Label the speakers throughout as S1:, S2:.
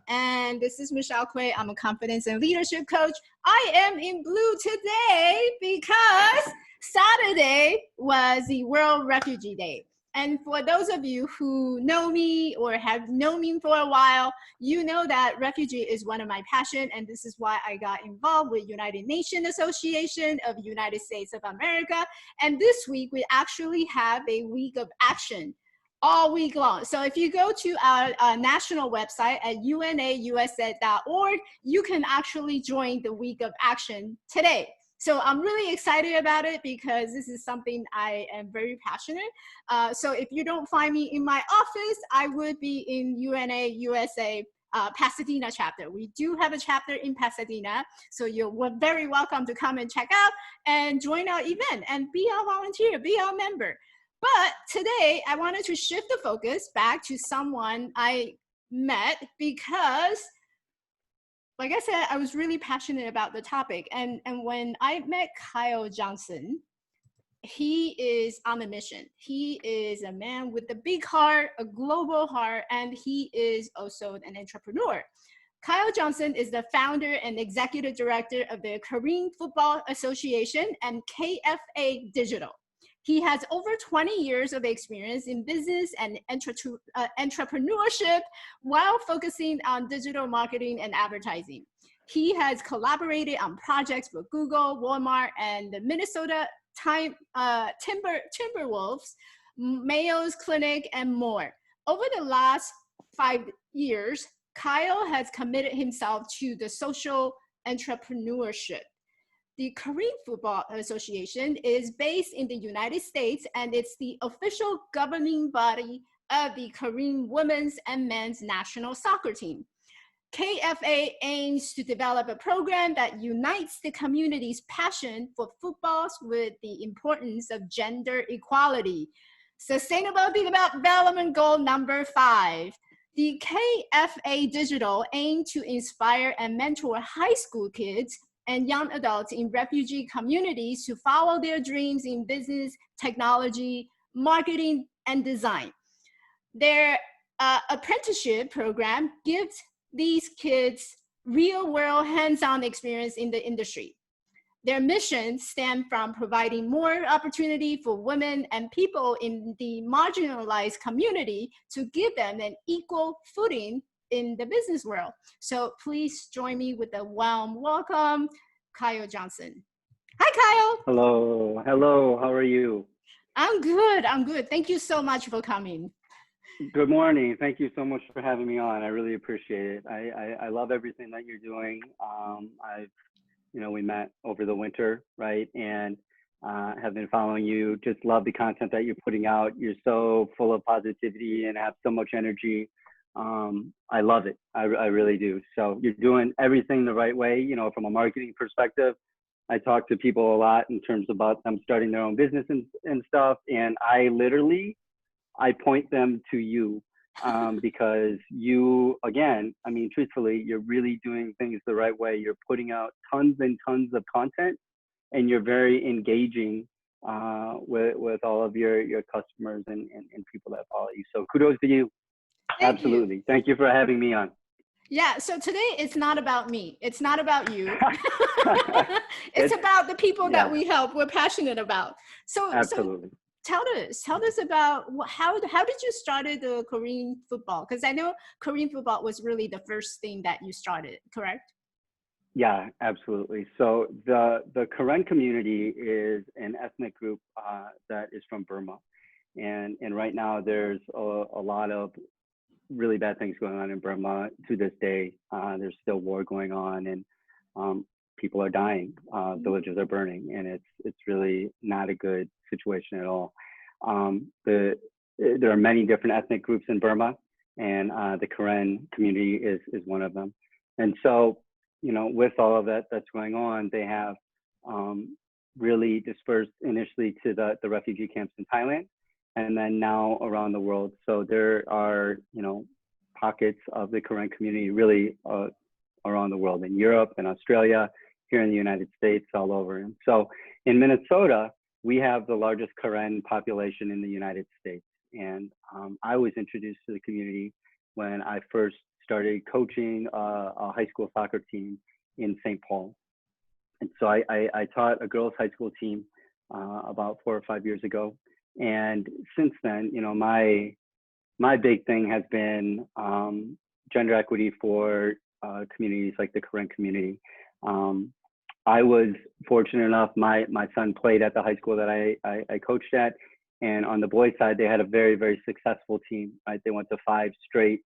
S1: And this is Michelle Quay. I'm a confidence and leadership coach. I am in blue today because Saturday was the World Refugee Day. And for those of you who know me or have known me for a while, you know that refugee is one of my passions, and this is why I got involved with United Nations Association of United States of America. And this week, we actually have a week of action all week long. So if you go to our national website at unausa.org, you can actually join the week of action today. So I'm really excited about it because this is something I am very passionate. So if you don't find me in my office, I would be in UNA USA Pasadena chapter. We do have a chapter in Pasadena, so you're very welcome to come and check out and join our event and be our volunteer, be our member. But today I wanted to shift the focus back to someone I met because, like I said, I was really passionate about the topic. And when I met Kyle Johnson, he is on a mission. He is a man with a big heart, a global heart, and he is also an entrepreneur. Kyle Johnson is the founder and executive director of the Korean Football Association and KFA Digital. He has over 20 years of experience in business and entrepreneurship while focusing on digital marketing and advertising. He has collaborated on projects with Google, Walmart, and the Minnesota Timberwolves, Mayo Clinic, and more. Over the last 5 years, Kyle has committed himself to the social entrepreneurship. The Korean Football Association is based in the United States, and it's the official governing body of the Korean women's and men's national soccer team. KFA aims to develop a program that unites the community's passion for football with the importance of gender equality. Sustainable Development Goal number 5. The KFA Digital aims to inspire and mentor high school kids and young adults in refugee communities to follow their dreams in business, technology, marketing, and design. Their apprenticeship program gives these kids real-world hands-on experience in the industry. Their mission stems from providing more opportunity for women and people in the marginalized community to give them an equal footing in the business world. So please join me with a warm welcome, Kyle Johnson. Hi, Kyle.
S2: Hello. Hello. How are you?
S1: I'm good. I'm good. Thank you so much for coming.
S2: Good morning. Thank you so much for having me on. I really appreciate it. I love everything that you're doing. We met over the winter, right? And have been following you. Just love the content that you're putting out. You're so full of positivity and have so much energy. I love it. I really do. So you're doing everything the right way, from a marketing perspective. I talk to people a lot in terms about them starting their own business and stuff. And I point them to you because you, again, truthfully, you're really doing things the right way. You're putting out tons and tons of content, and you're very engaging with all of your customers and people that follow you. So kudos to you. Absolutely. Thank you for having me on.
S1: Yeah, so today it's not about me. It's not about you. it's about the people that we help, we're passionate about.
S2: Absolutely.
S1: So tell us about how did you start the Korean football? Because I know Korean football was really the first thing that you started, correct?
S2: Yeah, absolutely. So the Karen community is an ethnic group that is from Burma. And right now there's a lot of really bad things going on in Burma to this day. There's still war going on, and people are dying. Villages are burning, and it's really not a good situation at all. There are many different ethnic groups in Burma, and the Karen community is one of them. And so, with all of that that's going on, they have really dispersed initially to the refugee camps in Thailand, and then now around the world. So there are, pockets of the Karen community really around the world, in Europe and Australia, here in the United States, all over. And so in Minnesota, we have the largest Karen population in the United States. And I was introduced to the community when I first started coaching a high school soccer team in St. Paul. And so I taught a girls' high school team about 4 or 5 years ago. And since then, my big thing has been gender equity for communities like the Karen community. I was fortunate enough, my son played at the high school that I coached at. And on the boys' side, they had a very, very successful team, right? They went to 5 straight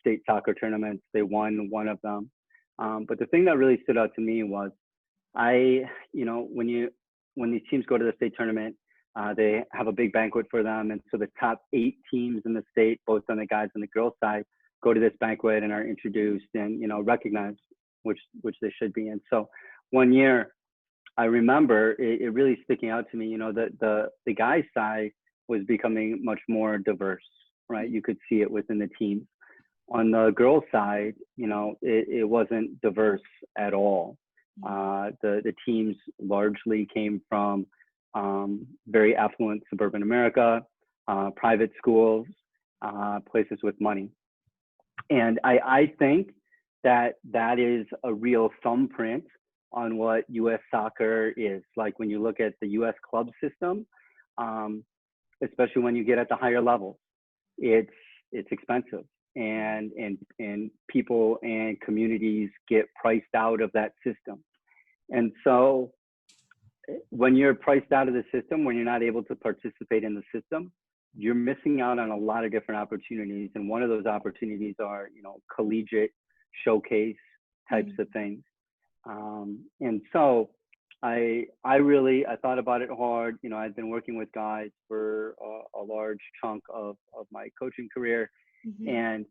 S2: state soccer tournaments. They won one of them. But the thing that really stood out to me was when these teams go to the state tournament, they have a big banquet for them. And so the top 8 teams in the state, both on the guys and the girls side, go to this banquet and are introduced and, recognized, which they should be. And so one year, I remember it really sticking out to me, that the guys side was becoming much more diverse, right? You could see it within the teams. On the girls side, it wasn't diverse at all. The teams largely came from very affluent suburban America, private schools, places with money. And I think that is a real thumbprint on what U.S. soccer is. Like when you look at the U.S. club system, especially when you get at the higher levels, it's expensive, and people and communities get priced out of that system. And so when you're priced out of the system, when you're not able to participate in the system, you're missing out on a lot of different opportunities. And one of those opportunities are, collegiate showcase types of things. And so I thought about it hard. I'd been working with guys for a large chunk of my coaching career, and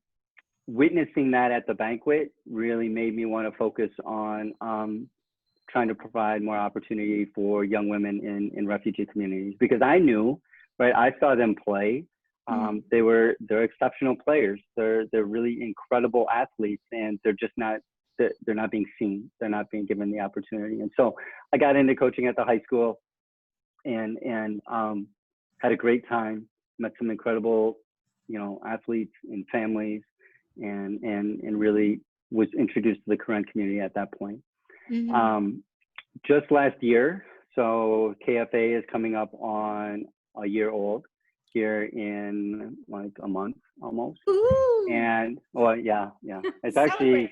S2: witnessing that at the banquet really made me want to focus on trying to provide more opportunity for young women in refugee communities, because I knew, right, I saw them play. They're exceptional players. They're really incredible athletes, and they're not being seen. They're not being given the opportunity. And so I got into coaching at the high school, and had a great time. Met some incredible, athletes and families, and really was introduced to the Karen community at that point. Just last year, so KFA is coming up on a year old here in like a month almost.
S1: Ooh.
S2: And it's actually,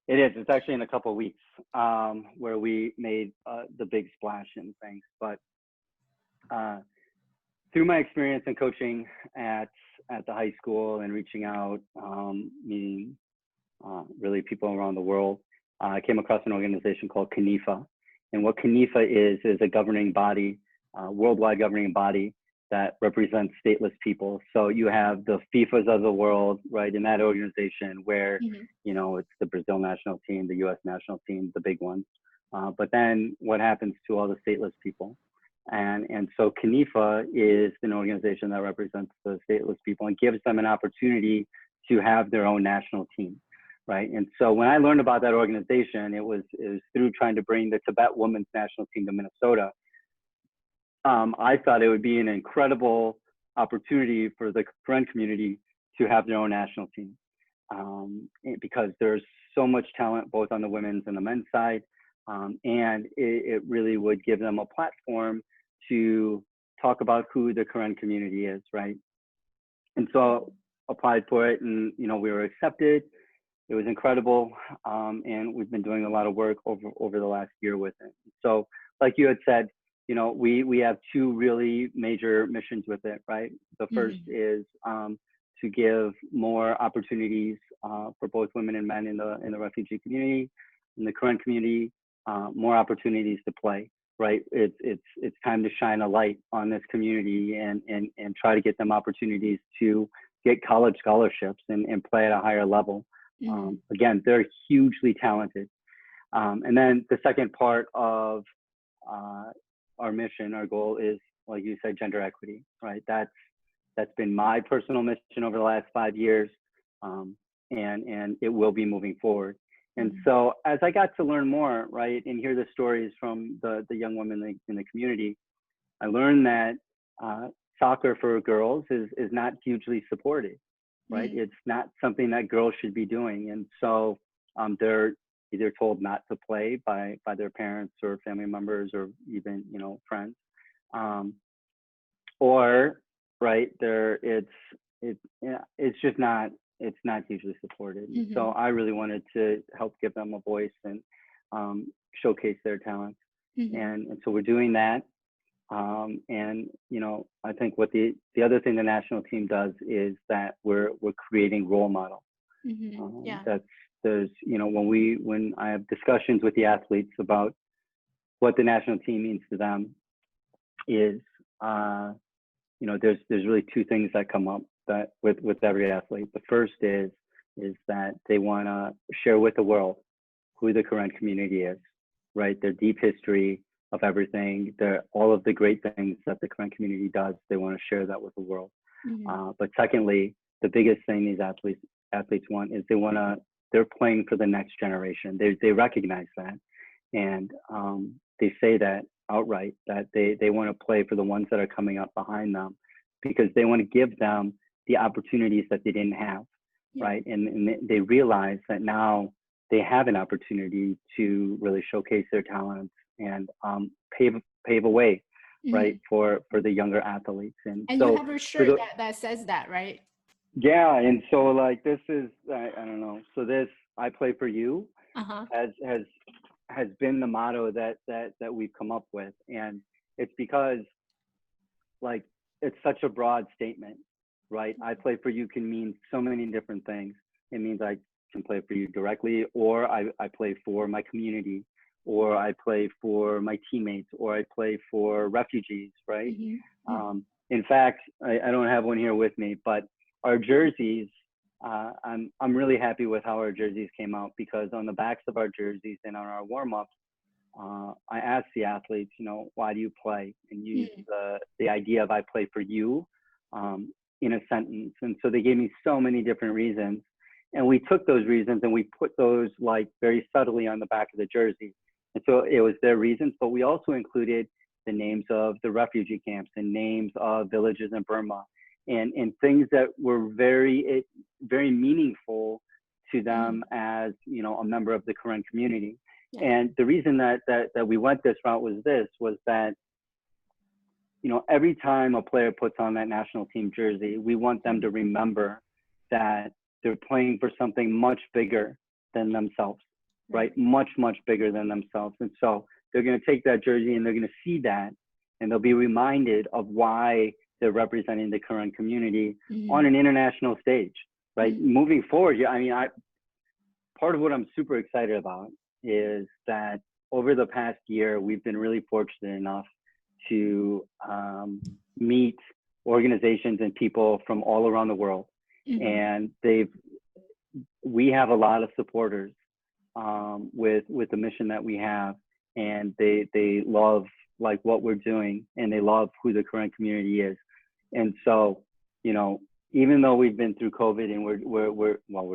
S2: it's actually in a couple of weeks where we made the big splash and things. But through my experience in coaching at the high school and reaching out, meeting really people around the world, I came across an organization called CNIFA. And what CNIFA is a governing body, worldwide governing body that represents stateless people. So you have the FIFAs of the world, right, in that organization where, it's the Brazil national team, the US national team, the big ones. But then what happens to all the stateless people? And so CNIFA is an organization that represents the stateless people and gives them an opportunity to have their own national team. Right. And so when I learned about that organization, it was through trying to bring the Tibet women's national team to Minnesota. I thought it would be an incredible opportunity for the Karen community to have their own national team, because there's so much talent both on the women's and the men's side. And it really would give them a platform to talk about who the Karen community is. Right. And so applied for it, and, we were accepted. It was incredible, and we've been doing a lot of work over the last year with it. So, like you had said, we have 2 really major missions with it, right? The first is to give more opportunities for both women and men in the refugee community, in the Karen community, more opportunities to play, right? It's time to shine a light on this community and try to get them opportunities to get college scholarships and play at a higher level. Again, they're hugely talented. And then the second part of our mission, our goal is, like you said, gender equity, right? That's been my personal mission over the last 5 years, and it will be moving forward. And so as I got to learn more, right, and hear the stories from the young women in the community, I learned that soccer for girls is not hugely supported. right? It's not something that girls should be doing. And so they're either told not to play by their parents or family members or even, friends. Or, right, it's just not, it's not hugely supported. So I really wanted to help give them a voice and showcase their talents. And so we're doing that. And I think what the other thing the national team does is that we're creating role models. There's when I have discussions with the athletes about what the national team means to them is there's really two things that come up that with every athlete. The first is that they want to share with the world who the current community is, right? Their deep history of everything, all of the great things that the current community does. They want to share that with the world. But secondly, the biggest thing these athletes want is they're playing for the next generation. They recognize that, and they say that outright, that they want to play for the ones that are coming up behind them, because they want to give them the opportunities that they didn't have, right? And they realize that now they have an opportunity to really showcase their talents and pave a way, right, for the younger athletes. And so
S1: you have a shirt that says that, right?
S2: Yeah, and so like this is I don't know. So this "I play for you" has been the motto that we've come up with, and it's because like it's such a broad statement, right? I play for you can mean so many different things. It means I can play for you directly, or I play for my community, or I play for my teammates, or I play for refugees, right? In fact, I don't have one here with me, but our jerseys, I'm really happy with how our jerseys came out, because on the backs of our jerseys and on our warm-ups, I asked the athletes, why do you play? And use the idea of "I play for you" in a sentence. And so they gave me so many different reasons. And we took those reasons and we put those like very subtly on the back of the jersey. And so it was their reasons, but we also included the names of the refugee camps and names of villages in Burma, and things that were very meaningful to them as, a member of the current community. And the reason that we went this route was that, every time a player puts on that national team jersey, we want them to remember that they're playing for something much bigger than themselves, right? Much, much bigger than themselves. And so they're going to take that jersey and they're going to see that, and they'll be reminded of why they're representing the current community on an international stage, right? Moving forward, part of what I'm super excited about is that over the past year, we've been really fortunate enough to meet organizations and people from all around the world. And we have a lot of supporters with the mission that we have, and they love like what we're doing, and they love who the current community is. And so, even though we've been through COVID and we're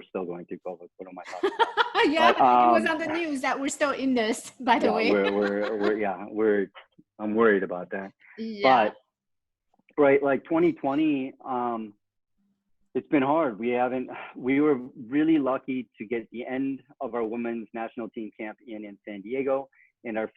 S2: still going through COVID. What am I talking about?
S1: Yeah, but, it was on the news that we're still in this, by the way.
S2: I'm worried about that.
S1: Yeah.
S2: But right, like 2020, it's been hard. We were really lucky to get the end of our women's national team camp in San Diego, and our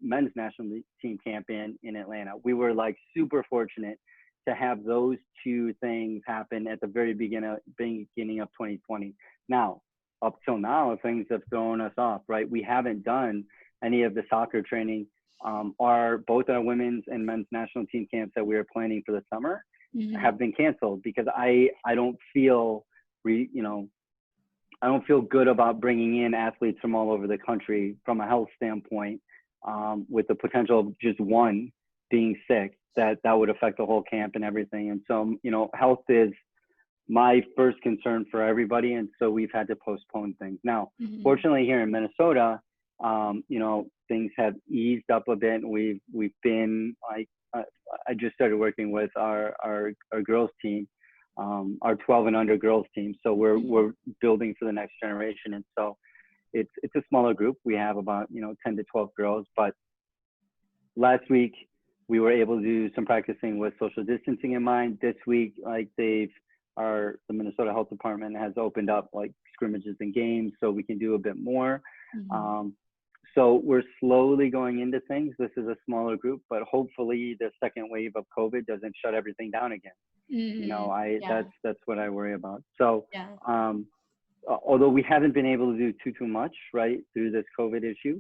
S2: men's national team camp in Atlanta. We were like super fortunate to have those two things happen at the very beginning of 2020. Now, up till now, things have thrown us off, right? We haven't done any of the soccer training. Both our women's and men's national team camps that we were planning for the summer have been canceled, because I don't feel I don't feel good about bringing in athletes from all over the country from a health standpoint, with the potential of just one being sick, that would affect the whole camp and everything. And so, health is my first concern for everybody. And so we've had to postpone things. Now, fortunately here in Minnesota, things have eased up a bit. We've been I just started working with our girls team, our 12 and under girls team. So we're building for the next generation. And so it's a smaller group. We have about 10 to 12 girls. But last week we were able to do some practicing with social distancing in mind. This week, like they've the Minnesota Health Department has opened up like scrimmages and games, so we can do a bit more. So we're slowly going into things. This is a smaller group, but hopefully the second wave of COVID doesn't shut everything down again. You know, that's what I worry about. So, although we haven't been able to do too much, right, through this COVID issue,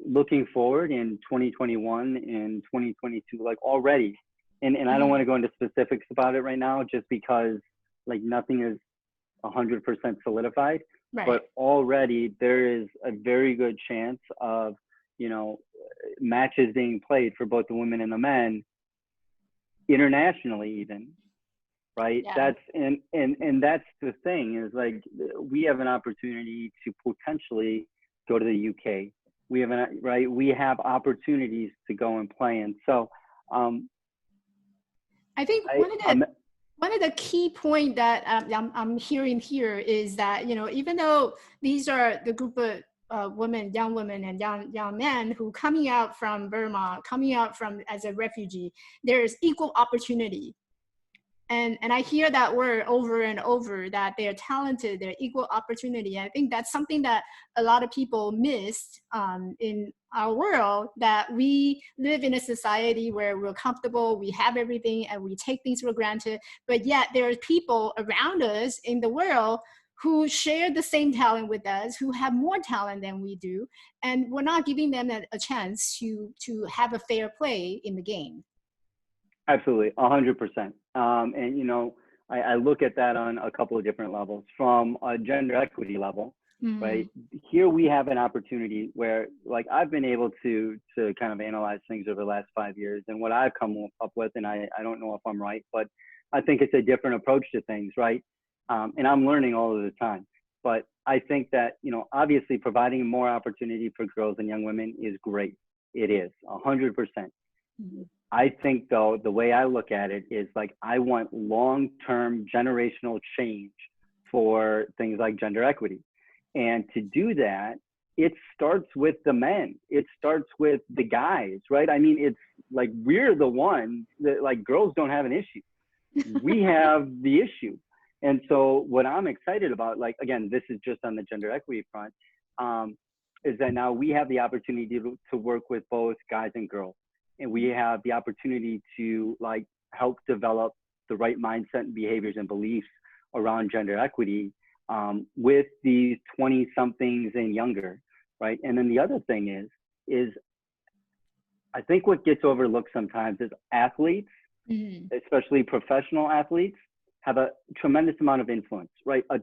S2: looking forward in 2021 and 2022, like already, and I don't want to go into specifics about it right now, just because like nothing is 100% solidified. Right. But already there is a very good chance of, you know, matches being played for both the women and the men internationally even, right? That's and that's the thing, is like we have an opportunity to potentially go to the UK. We have opportunities to go and play. And so
S1: I think one of the key point that I'm hearing here is that, you know, even though these are the group of young women and young men who coming out from Burma, coming out from as a refugee, there is equal opportunity. And I hear that word over and over, that they're talented, they're equal opportunity. I think that's something that a lot of people missed in our world, that we live in a society where we're comfortable, we have everything, and we take things for granted. But yet there are people around us in the world who share the same talent with us, who have more talent than we do, and we're not giving them a chance to have a fair play in the game.
S2: Absolutely, 100%. And, you know, I look at that on a couple of different levels. From a gender equity level, right? Here we have an opportunity where, like, I've been able to kind of analyze things over the last 5 years, and what I've come up with, and I don't know if I'm right, but I think it's a different approach to things, right? And I'm learning all of the time. But I think that, you know, obviously providing more opportunity for girls and young women is great. It is 100%. I think, though, the way I look at it is like, I want long-term generational change for things like gender equity. And to do that, it starts with the men. It starts with the guys, right? I mean, it's like, we're the ones that, like, girls don't have an issue. We have the issue. And so what I'm excited about, like, again, this is just on the gender equity front, is that now we have the opportunity to work with both guys and girls. And we have the opportunity to, like, help develop the right mindset and behaviors and beliefs around gender equity with these 20-somethings and younger, right? And then the other thing is I think what gets overlooked sometimes is athletes, especially professional athletes, have a tremendous amount of influence, right? A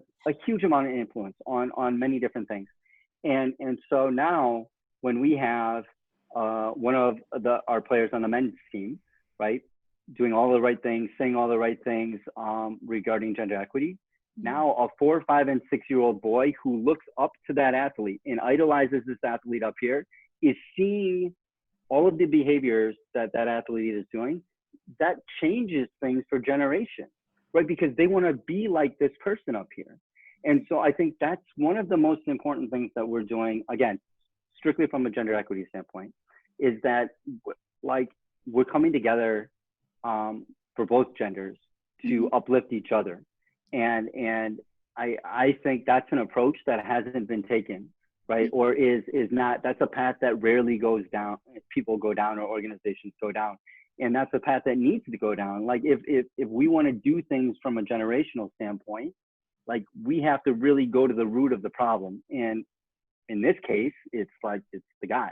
S2: huge amount of influence on many different things. And so now when we have one of our players on the men's team, right, doing all the right things, saying all the right things regarding gender equity. Now a 4, 5, and 6-year-old boy who looks up to that athlete and idolizes this athlete up here is seeing all of the behaviors that athlete is doing. That changes things for generations, right? Because they want to be like this person up here. And so I think that's one of the most important things that we're doing, again, strictly from a gender equity standpoint, is that, like, we're coming together for both genders to uplift each other. And I think that's an approach that hasn't been taken, right? Or is not. That's a path that rarely goes down. People go down, or organizations go down. And that's a path that needs to go down. Like, if we want to do things from a generational standpoint, like, we have to really go to the root of the problem. And in this case, it's the guys,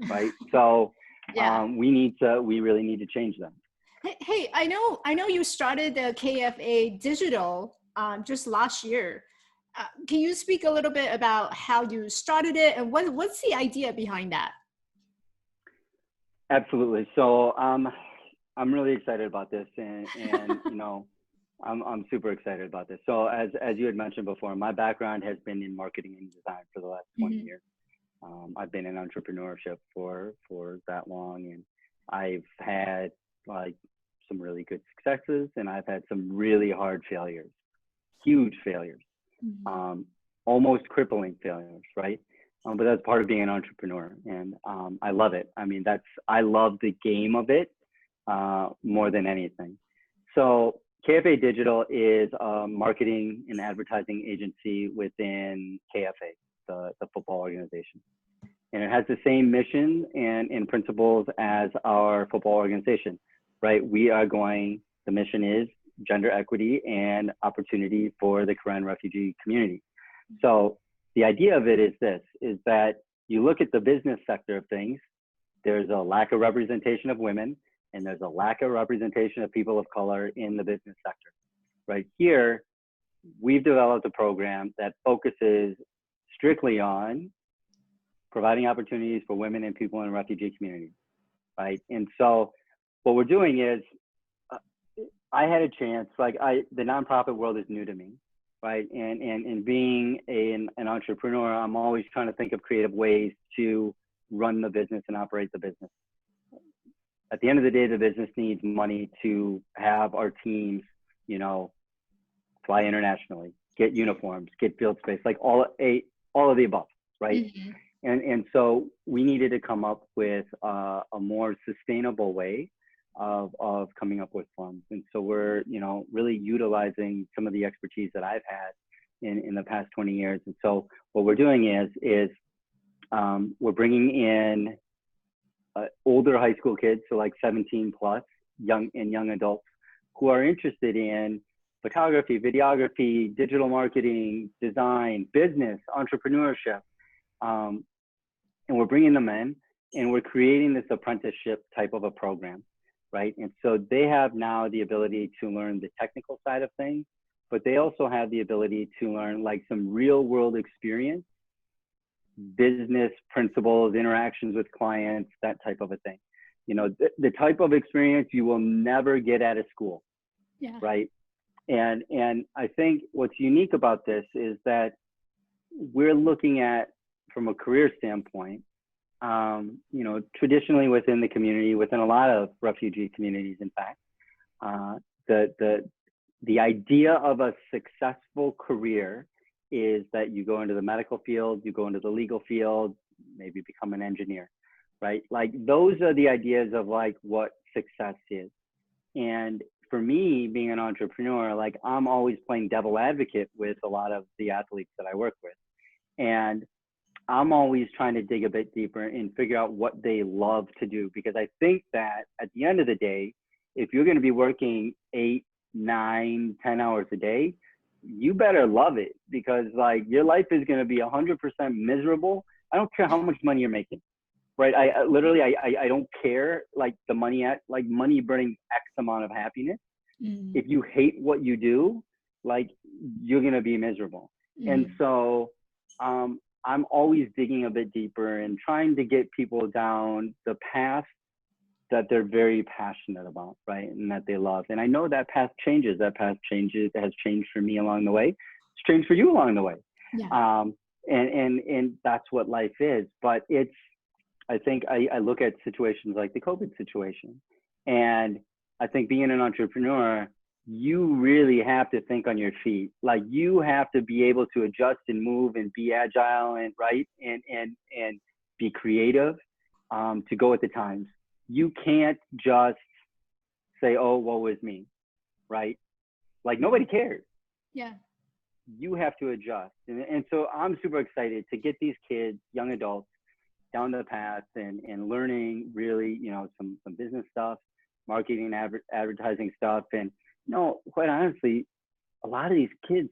S2: right? So we really need to change them.
S1: Hey, I know you started the KFA Digital just last year. Can you speak a little bit about how you started it, and what's the idea behind that?
S2: Absolutely. So I'm really excited about this, and you know, I'm super excited about this. So as you had mentioned before, my background has been in marketing and design for the last 20 years. I've been in entrepreneurship for that long, and I've had, like, some really good successes, and I've had some really hard failures, huge failures, almost crippling failures, right? But that's part of being an entrepreneur, and I love it. I mean, I love the game of it more than anything. So KFA Digital is a marketing and advertising agency within KFA, the football organization. And it has the same mission and principles as our football organization, right? The mission is gender equity and opportunity for the Karen refugee community. So the idea of it is this, is that you look at the business sector of things, there's a lack of representation of women, and there's a lack of representation of people of color in the business sector. Right here, we've developed a program that focuses strictly on providing opportunities for women and people in refugee communities, right? And so what we're doing is, I had a chance, the nonprofit world is new to me, right? And being an entrepreneur, I'm always trying to think of creative ways to run the business and operate the business. At the end of the day, the business needs money to have our teams, fly internationally, get uniforms, get field space, like all of the above, right?
S1: Mm-hmm.
S2: And so we needed to come up with a more sustainable way of coming up with funds. And so we're, really utilizing some of the expertise that I've had in the past 20 years. And so what we're doing is we're bringing in older high school kids, so like 17 plus, young adults who are interested in photography, videography, digital marketing, design, business, entrepreneurship. And we're bringing them in and we're creating this apprenticeship type of a program, right? And so they have now the ability to learn the technical side of things, but they also have the ability to learn like some real world experience, business principles, interactions with clients, that type of a thing. The type of experience you will never get at a school, right? And I think what's unique about this is that we're looking at, from a career standpoint, traditionally within the community, within a lot of refugee communities, in fact, the idea of a successful career is that you go into the medical field, you go into the legal field, maybe become an engineer, right? Like those are the ideas of like what success is. And for me, being an entrepreneur, like I'm always playing devil advocate with a lot of the athletes that I work with. And I'm always trying to dig a bit deeper and figure out what they love to do. Because I think that at the end of the day, if you're going to be working 8, 9, 10 hours a day, you better love it, because like your life is going to be 100% miserable. I don't care how much money you're making, right? I literally don't care, like the money money brings X amount of happiness. Mm-hmm. If you hate what you do, like you're going to be miserable. Mm-hmm. And so, I'm always digging a bit deeper and trying to get people down the path that they're very passionate about, right? And that they love. And I know that path changes. That path changes. It has changed for me along the way. It's changed for you along the way. Yeah. And that's what life is. But I think I look at situations like the COVID situation, and I think being an entrepreneur, you really have to think on your feet. Like you have to be able to adjust and move and be agile and right and be creative to go with the times. You can't just say, oh, woe is me, right? Like nobody cares. Yeah. You have to adjust. And so I'm super excited to get these kids, young adults, down the path and learning really, some business stuff, marketing, advertising stuff. And quite honestly, a lot of these kids,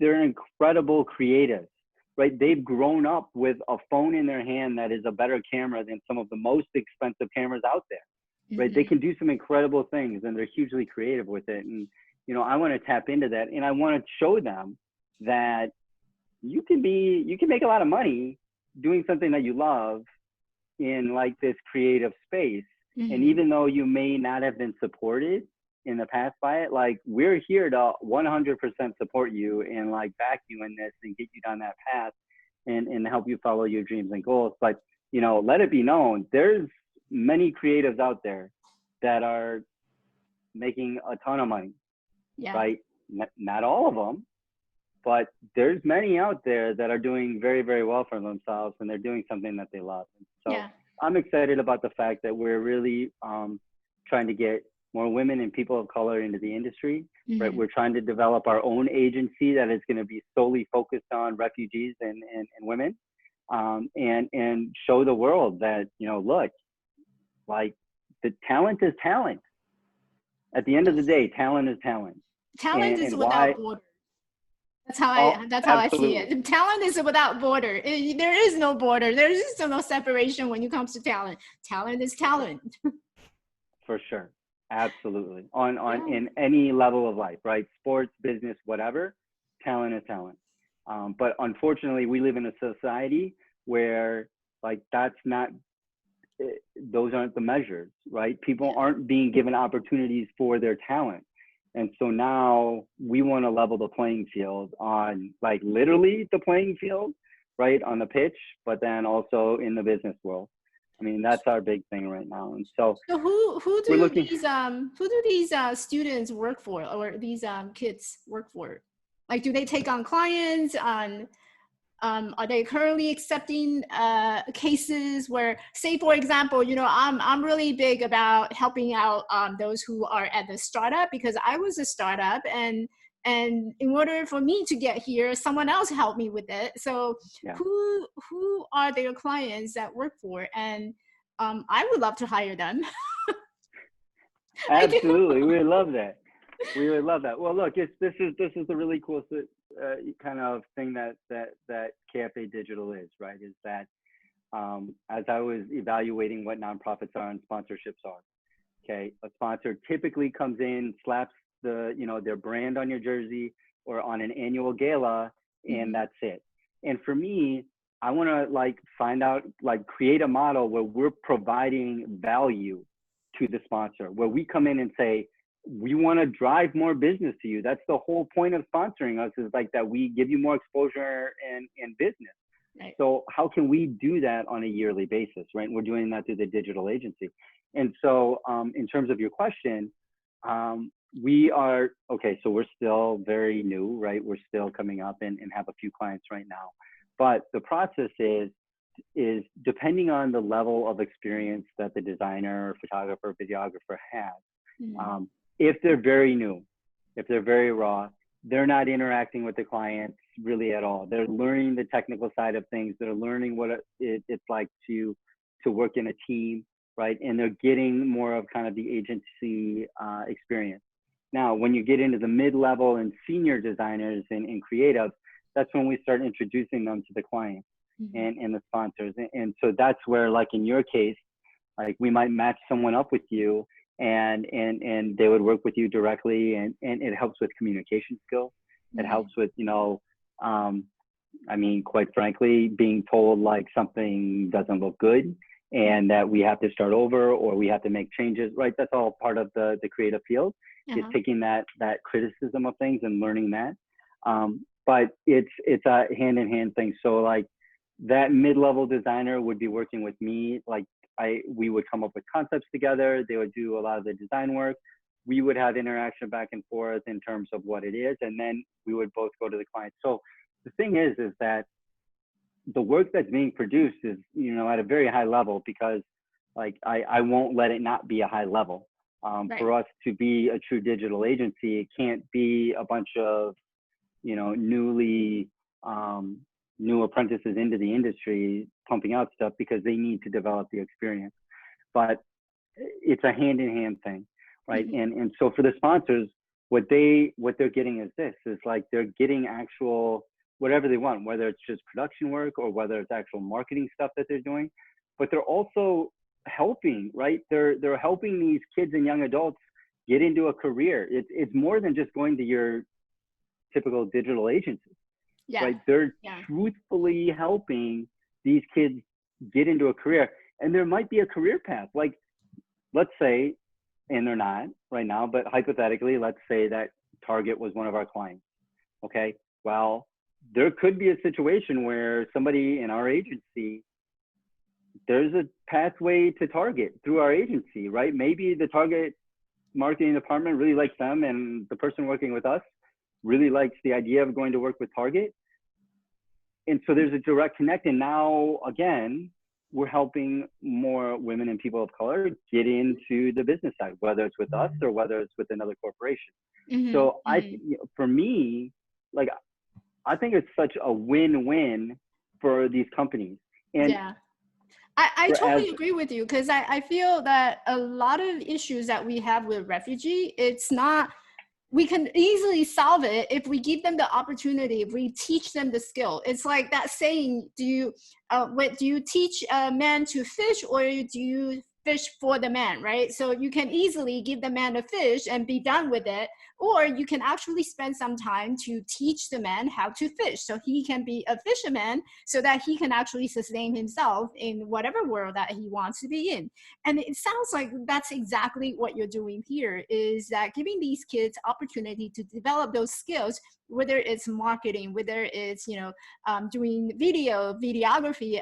S2: they're incredible creatives, right? They've grown up with a phone in their hand that is a better camera than some of the most expensive cameras out there, right? Mm-hmm. They can do some incredible things and they're hugely creative with it. And, I want to tap into that, and I want to show them that you can make a lot of money doing something that you love in like this creative space. Mm-hmm. And even though you may not have been supported in the past by it, like we're here to 100% support you and like back you in this and get you down that path and help you follow your dreams and goals. But let it be known, there's many creatives out there that are making a ton of money. Yeah. Right? Not all of them, but there's many out there that are doing very, very well for themselves, and they're doing something that they love. So yeah. I'm excited about the fact that we're really trying to get more women and people of color into the industry, right?
S1: Mm-hmm.
S2: We're trying to develop our own agency that is going to be solely focused on refugees and women, and show the world that, you know, look, like the talent is talent. At the end of the
S1: Yes.
S2: day, talent is talent.
S1: Talent is
S2: And
S1: without
S2: why?
S1: borders.
S2: Oh,
S1: That's how I see
S2: absolutely.
S1: it. Talent is without border. There is no border. There is no separation when it comes to talent. Talent is talent.
S2: For sure. Absolutely. On
S1: Yeah.
S2: in any level of life, right? Sports, business, whatever, talent is talent. But unfortunately, we live in a society where like that's not, those aren't the measures, right? People
S1: Yeah.
S2: aren't being given opportunities for their talent. And so now we want to level the playing field on like literally the playing field, right? On the pitch, but then also in the business world. I mean, that's our big thing right now. And so
S1: So
S2: we're looking.
S1: who do these students work for, or these kids work for? Like, do they take on clients? Are they currently accepting cases where, say, for example, you know, I'm really big about helping out those who are at the startup, because I was a startup, and in order for me to get here, someone else helped me with it. So
S2: Yeah,
S1: who are their clients that work for? And I would love to hire them. I do.
S2: absolutely. We would love that. We would love that. Well, look, this is the really cool kind of thing that KFA Digital is, right? Is that as I was evaluating what nonprofits are and sponsorships are, okay, a sponsor typically comes in, slaps their brand on your jersey or on an annual gala, and
S1: Mhm.
S2: that's it. And for me, I want to like find out, like create a model where we're providing value to the sponsor, where we come in and say, we want to drive more business to you. That's the whole point of sponsoring us, is like that we give you more exposure and business.
S1: Right.
S2: So how can we do that on a yearly basis, right? And we're doing that through the digital agency. And so in terms of your question, we are, okay, so we're still very new, right? We're still coming up and have a few clients right now. But the process is depending on the level of experience that the designer, photographer, videographer has.
S1: Mhm.
S2: If they're very new, if they're very raw, they're not interacting with the clients really at all. They're learning the technical side of things. They're learning what it's like to work in a team, right? And they're getting more of kind of the agency experience. Now, when you get into the mid-level and senior designers and creatives, that's when we start introducing them to the clients
S1: Mhm.
S2: and the sponsors. And so that's where, like in your case, like we might match someone up with you, and they would work with you directly, and it helps with communication skills. It
S1: Mhm.
S2: helps with, I mean, quite frankly, being told like something doesn't look good and that we have to start over or we have to make changes, right? That's all part of the creative field, is
S1: Uh-huh.
S2: taking that criticism of things and learning that. But it's a hand in hand thing. So like that mid-level designer would be working with me. Like we would come up with concepts together. They would do a lot of the design work. We would have interaction back and forth in terms of what it is, and then we would both go to the client. So the thing is that the work that's being produced is, at a very high level, because like I won't let it not be a high level.
S1: Right.
S2: For us to be a true digital agency, it can't be a bunch of, new apprentices into the industry pumping out stuff, because they need to develop the experience. But it's a hand in hand thing, right?
S1: Mhm.
S2: And so for the sponsors, what they're getting is like they're getting actual whatever they want, whether it's just production work or whether it's actual marketing stuff that they're doing. But they're also helping, right? They're helping these kids and young adults get into a career. It's more than just going to your typical digital agency,
S1: Yeah.
S2: right? They're
S1: Yeah.
S2: truthfully helping these kids get into a career. And there might be a career path. Like, let's say, and they're not right now, but hypothetically, let's say that Target was one of our clients. Okay. Well, there could be a situation where somebody in our agency, there's a pathway to Target through our agency, right? Maybe the Target marketing department really likes them, and the person working with us really likes the idea of going to work with Target. And so there's a direct connect. And now, again, we're helping more women and people of color get into the business side, whether it's with us or whether it's with another corporation. So for me, like, I think it's such a win-win for these companies. And
S1: yeah. I totally agree with you, because I feel that a lot of issues that we have with refugee, it's not, we can easily solve it if we give them the opportunity, if we teach them the skill. It's like that saying, do you teach a man to fish, or do you fish for the man, right? So you can easily give the man a fish and be done with it, or you can actually spend some time to teach the man how to fish so he can be a fisherman, so that he can actually sustain himself in whatever world that he wants to be in. And it sounds like that's exactly what you're doing here, is that giving these kids opportunity to develop those skills, whether it's marketing, whether it's, doing videography.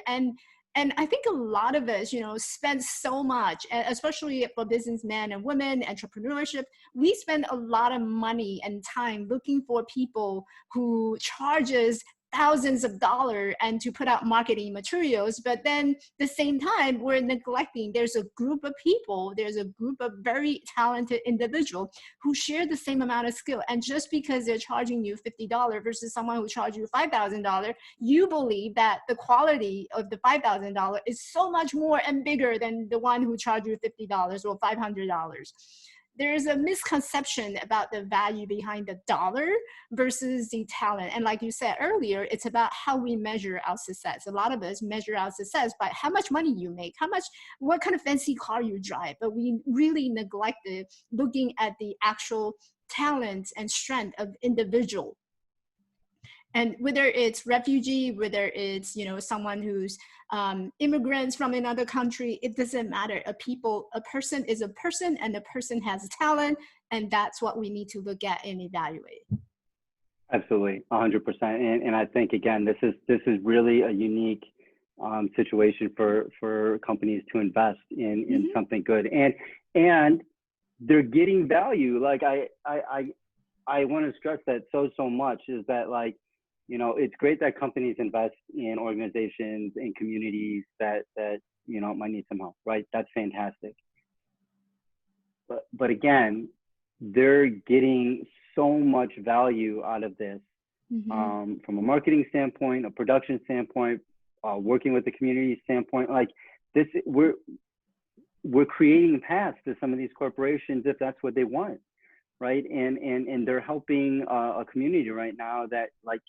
S1: And I think a lot of us, spend so much, especially for businessmen and women, entrepreneurship, we spend a lot of money and time looking for people who charges thousands of dollars and to put out marketing materials. But then at the same time, we're neglecting, there's a group of people, there's a group of very talented individuals who share the same amount of skill. And just because they're charging you $50 versus someone who charges you $5,000, you believe that the quality of the $5,000 is so much more and bigger than the one who charged you $50 or $500. There's a misconception about the value behind the dollar versus the talent. And like you said earlier, it's about how we measure our success. A lot of us measure our success by how much money you make, what kind of fancy car you drive, but we really neglected looking at the actual talent and strength of individual. And whether it's refugee, whether it's, someone who's immigrants from another country, it doesn't matter. A person is a person, and the person has talent, and that's what we need to look at and evaluate.
S2: Absolutely, 100%. And I think, again, this is really a unique situation for companies to invest in something good, and they're getting value. Like I want to stress that so much, is that, like, it's great that companies invest in organizations and communities that might need some help, right? That's fantastic. But again, they're getting so much value out of this, from a marketing standpoint, a production standpoint, working with the community standpoint. Like this, we're creating paths to some of these corporations if that's what they want. Right. And they're helping a community right now that, like,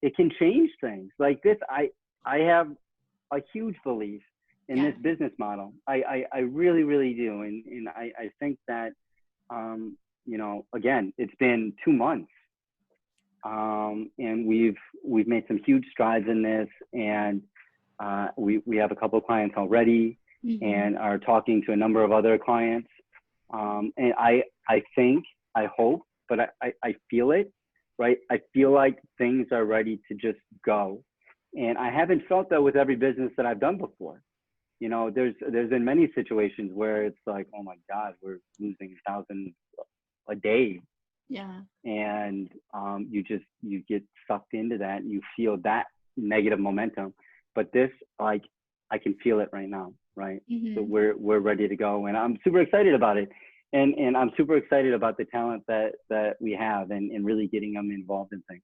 S2: it can change things like this. I have a huge belief in this business model. I really, really do. And I think that, again, it's been 2 months, and we've made some huge strides in this, and we have a couple of clients already, and are talking to a number of other clients. And I think, I hope, but I feel it, right? I feel like things are ready to just go. And I haven't felt that with every business that I've done before. There's been many situations where it's like, oh my God, we're losing 1,000 a day.
S1: Yeah. And
S2: you get sucked into that, and you feel that negative momentum. But this, like, I can feel it right now, right? So we're ready to go, and I'm super excited about it. And I'm super excited about the talent that we have, and really getting them involved in things.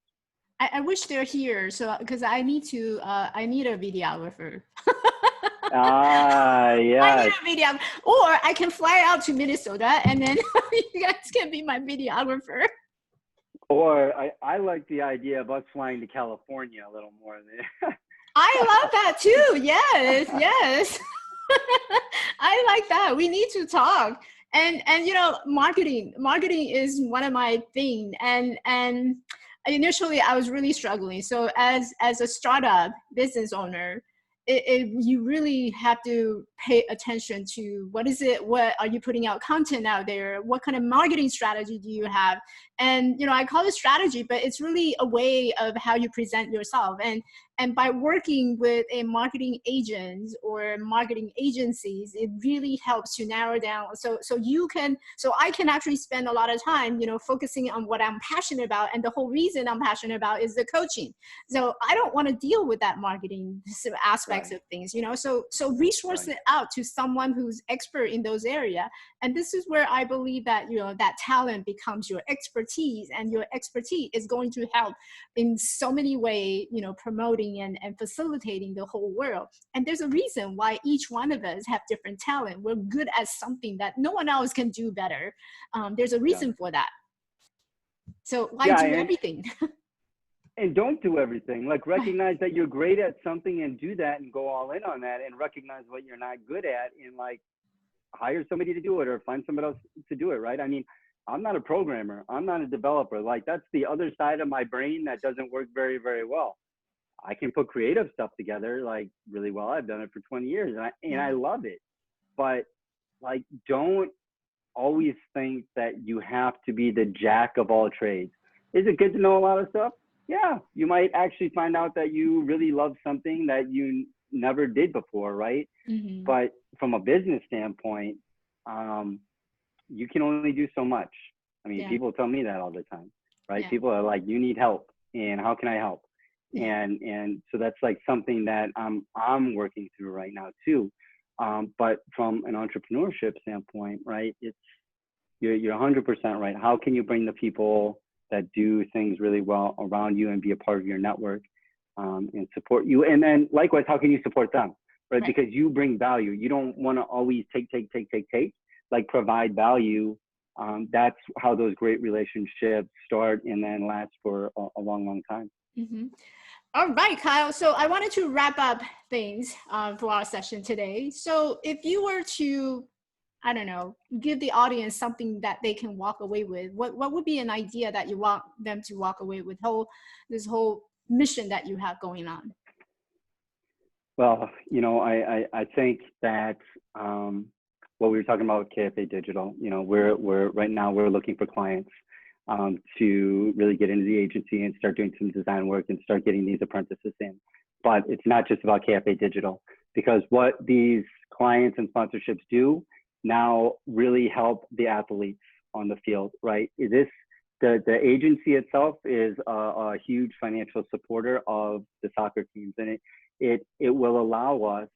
S1: I wish they're here, so because I need a videographer.
S2: Yeah.
S1: I need a video, or I can fly out to Minnesota, and then you guys can be my videographer.
S2: Or I like the idea of us flying to California a little more.
S1: I love that too. Yes. I like that. We need to talk. And marketing is one of my things. And initially I was really struggling. So as a startup business owner, you really have to pay attention to what are you putting out content out there? What kind of marketing strategy do you have? And, I call it strategy, but it's really a way of how you present yourself. And by working with a marketing agent or marketing agencies, it really helps to narrow down. So I can actually spend a lot of time, focusing on what I'm passionate about. And the whole reason I'm passionate about is the coaching. So I don't want to deal with that marketing aspects of things, so resource it out to someone who's expert in those areas. And this is where I believe that, that talent becomes your expertise, and your expertise is going to help in so many ways, promoting and facilitating the whole world. And there's a reason why each one of us have different talent. We're good at something that no one else can do better. There's a reason for that. So why do everything?
S2: And don't do everything. Like, recognize that you're great at something and do that and go all in on that, and recognize what you're not good at, and like hire somebody to do it or find somebody else to do it, right? I mean, I'm not a programmer. I'm not a developer. Like, that's the other side of my brain that doesn't work very, very well. I can put creative stuff together like really well. I've done it for 20 years and I love it. But like, don't always think that you have to be the jack of all trades. Is it good to know a lot of stuff? Yeah, you might actually find out that you really love something that you never did before, right?
S1: Mm-hmm.
S2: But from a business standpoint, you can only do so much. I mean, people tell me that all the time, right? People are like, you need help, and how can I help? And so that's like something that I'm working through right now too. But from an entrepreneurship standpoint, right, you're 100% right. How can you bring the people that do things really well around you and be a part of your network, and support you? And then likewise, how can you support them, right? Because you bring value. You don't want to always take, like provide value. That's how those great relationships start and then last for a long, long time.
S1: Mm-hmm. All right, Kyle. So I wanted to wrap up things for our session today. So if you were to, I don't know, give the audience something that they can walk away with, what would be an idea that you want them to walk away with this whole mission that you have going on?
S2: Well, I think that what we were talking about with KFA Digital, we're right now we're looking for clients to really get into the agency and start doing some design work and start getting these apprentices in. But it's not just about KFA Digital, because what these clients and sponsorships do now really help the athletes on the field, right? The agency itself is a huge financial supporter of the soccer teams, and it will allow us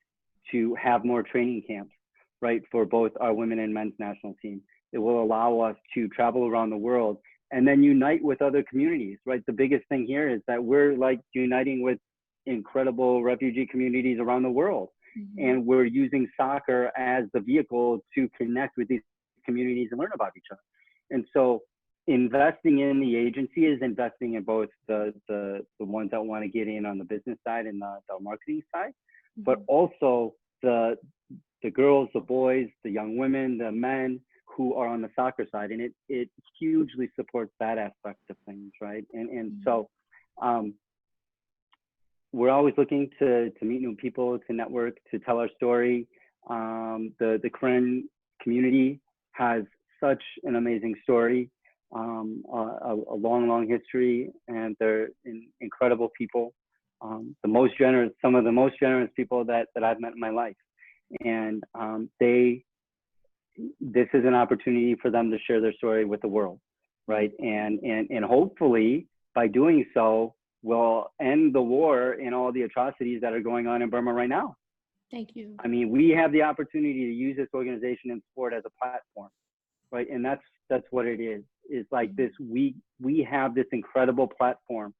S2: to have more training camps, right, for both our women and men's national team. It will allow us to travel around the world and then unite with other communities, right? The biggest thing here is that we're like uniting with incredible refugee communities around the world. Mm-hmm. And we're using soccer as the vehicle to connect with these communities and learn about each other. And so investing in the agency is investing in both the ones that want to get in on the business side and the marketing side, mm-hmm. but also the girls, the boys, the young women, the men who are on the soccer side. And it hugely supports that aspect of things, right? And mm-hmm. so we're always looking to meet new people, to network, to tell our story. The Karen community has such an amazing story, a long history, and they're incredible people. Some of the most generous people that I've met in my life. And this is an opportunity for them to share their story with the world, right? And hopefully by doing so, we'll end the war and all the atrocities that are going on in Burma right now.
S1: Thank you.
S2: I mean, we have the opportunity to use this organization and sport as a platform, right? And that's what it is. It's like this, we have this incredible platform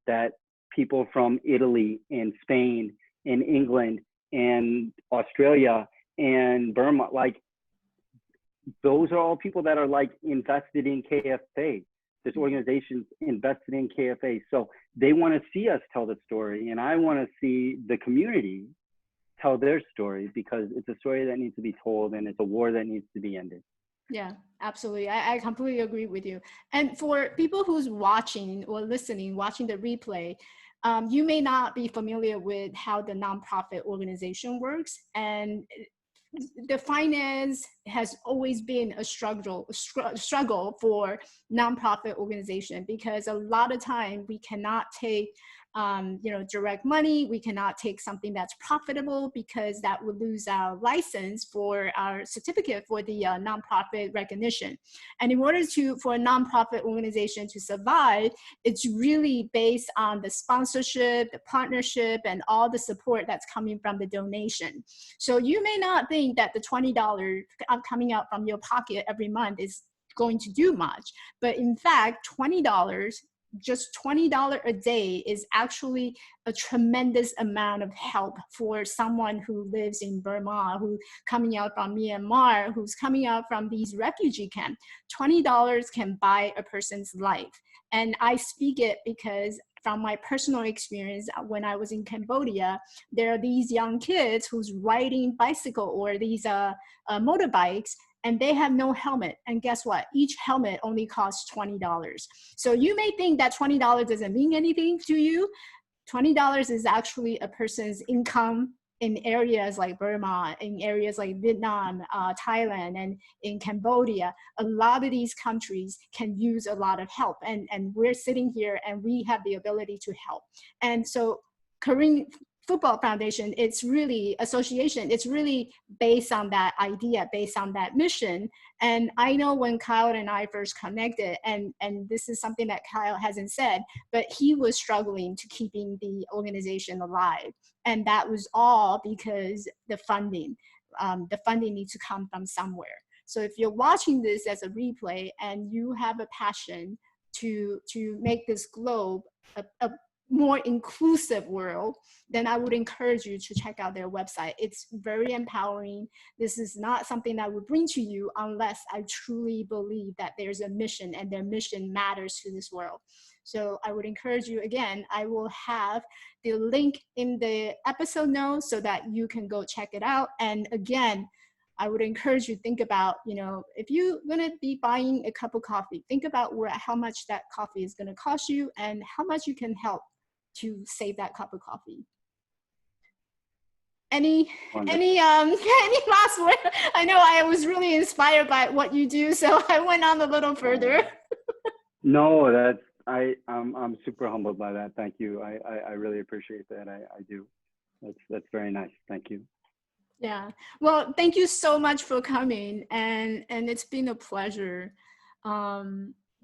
S2: that people from Italy and Spain and England and Australia and Burma, like, those are all people that are like invested in KFA. This organization's invested in KFA. So they want to see us tell the story, and I want to see the community tell their story, because it's a story that needs to be told, and it's a war that needs to be ended.
S1: Yeah, absolutely. I completely agree with you. And for people who's watching or listening, watching the replay, you may not be familiar with how the nonprofit organization works. And the finance has always been a struggle for nonprofit organization, because a lot of time we cannot take direct money. We cannot take something that's profitable, because that would lose our license for our certificate for the nonprofit recognition. And in order for a nonprofit organization to survive, it's really based on the sponsorship, the partnership, and all the support that's coming from the donation. So you may not think that the $20 coming out from your pocket every month is going to do much, but in fact, just $20 a day is actually a tremendous amount of help for someone who lives in Burma, who's coming out from Myanmar, who's coming out from these refugee camps. $20 can buy a person's life. And I speak it because from my personal experience, when I was in Cambodia, there are these young kids who's riding bicycle or these motorbikes, and they have no helmet. And guess what? Each helmet only costs $20. So you may think that $20 doesn't mean anything to you. $20 is actually a person's income in areas like Burma, in areas like Vietnam, Thailand, and in Cambodia. A lot of these countries can use a lot of help. And we're sitting here and we have the ability to help. And so Korean Football Foundation, it's really based on that idea, based on that mission. And I know when Kyle and I first connected, and this is something that Kyle hasn't said, but he was struggling to keeping the organization alive. And that was all because the funding needs to come from somewhere. So if you're watching this as a replay and you have a passion to make this globe a more inclusive world, then I would encourage you to check out their website. It's very empowering. This is not something I would bring to you unless I truly believe that there's a mission and their mission matters to this world. So I would encourage you, again, I will have the link in the episode notes so that you can go check it out. And again, I would encourage you to think about, if you're going to be buying a cup of coffee, think about how much that coffee is going to cost you and how much you can help to save that cup of coffee. Any last word? I know I was really inspired by what you do, so I went on a little further.
S2: No, I'm super humbled by that. Thank you. I really appreciate that. I do. That's very nice. Thank you.
S1: Yeah. Well, thank you so much for coming, and it's been a pleasure.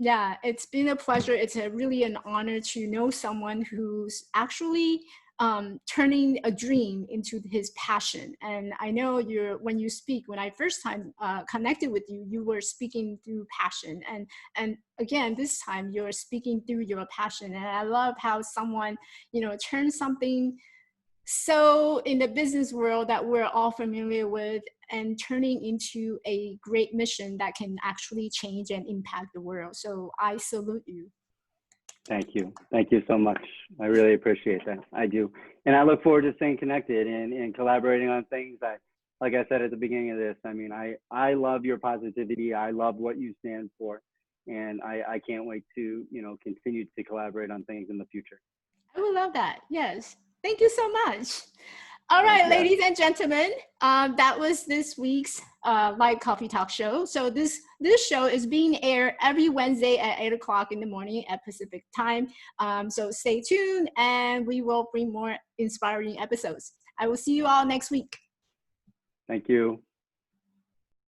S1: Yeah, it's been a pleasure. It's really an honor to know someone who's actually turning a dream into his passion. And I know when you speak, when I first time connected with you, you were speaking through passion. And again, this time you're speaking through your passion. And I love how someone, turns something so in the business world that we're all familiar with and turning into a great mission that can actually change and impact the world. So I salute you.
S2: Thank you. Thank you so much. I really appreciate that. I do. And I look forward to staying connected and collaborating on things that, like I said at the beginning of this, I mean, I love your positivity. I love what you stand for. And I can't wait to, continue to collaborate on things in the future.
S1: I would love that. Yes. Thank you so much. All right, ladies and gentlemen, that was this week's Light Coffee Talk show. So this show is being aired every Wednesday at 8 o'clock in the morning at Pacific time. So stay tuned and we will bring more inspiring episodes. I will see you all next week.
S2: Thank you.